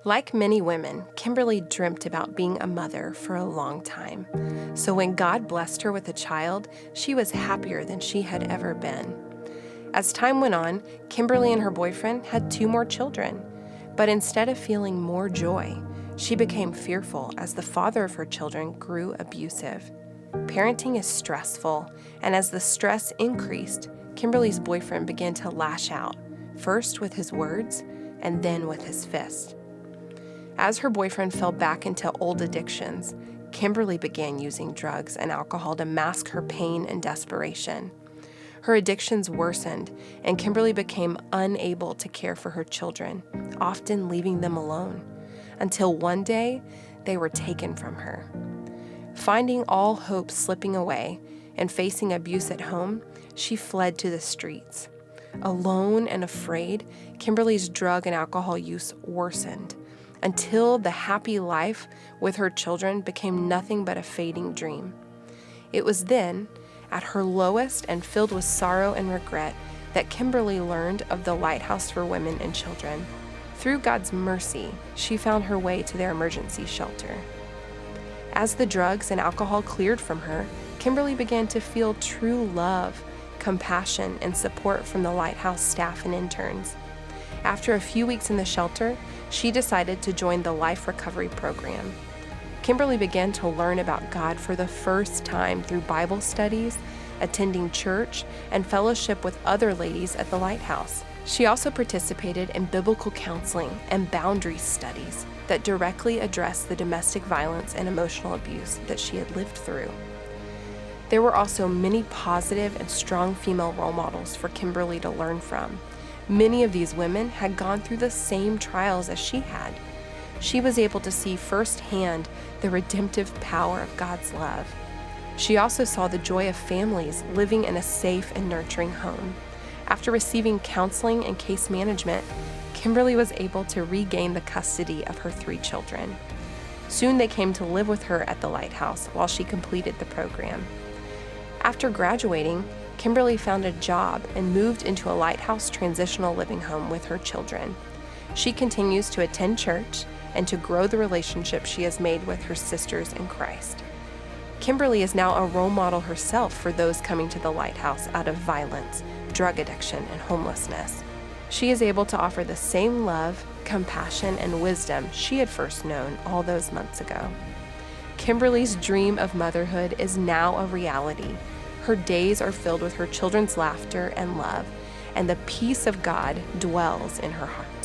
Like many women, Kimberly dreamt about being a mother for a long time. So when God blessed her with a child, she was happier than she had ever been. As time went on, Kimberly and her boyfriend had 2 more children. But instead of feeling more joy, she became fearful as the father of her children grew abusive. Parenting is stressful, and as the stress increased, Kimberly's boyfriend began to lash out, first with his words and then with his fist. As her boyfriend fell back into old addictions, Kimberly began using drugs and alcohol to mask her pain and desperation. Her addictions worsened, and Kimberly became unable to care for her children, often leaving them alone, until one day they were taken from her. Finding all hope slipping away and facing abuse at home, she fled to the streets. Alone and afraid, Kimberly's drug and alcohol use worsened, until the happy life with her children became nothing but a fading dream. It was then, at her lowest and filled with sorrow and regret, that Kimberly learned of the Lighthouse for Women and Children. Through God's mercy, she found her way to their emergency shelter. As the drugs and alcohol cleared from her, Kimberly began to feel true love, compassion, and support from the Lighthouse staff and interns. After a few weeks in the shelter, she decided to join the Life Recovery Program. Kimberly began to learn about God for the first time through Bible studies, attending church, and fellowship with other ladies at the Lighthouse. She also participated in biblical counseling and boundaries studies that directly addressed the domestic violence and emotional abuse that she had lived through. There were also many positive and strong female role models for Kimberly to learn from. Many of these women had gone through the same trials as she had. She was able to see firsthand the redemptive power of God's love. She also saw the joy of families living in a safe and nurturing home. After receiving counseling and case management, Kimberly was able to regain the custody of her 3 children. Soon they came to live with her at the Lighthouse while she completed the program. After graduating, Kimberly found a job and moved into a Lighthouse transitional living home with her children. She continues to attend church and to grow the relationship she has made with her sisters in Christ. Kimberly is now a role model herself for those coming to the Lighthouse out of violence, drug addiction, and homelessness. She is able to offer the same love, compassion, and wisdom she had first known all those months ago. Kimberly's dream of motherhood is now a reality. Her days are filled with her children's laughter and love, and the peace of God dwells in her heart.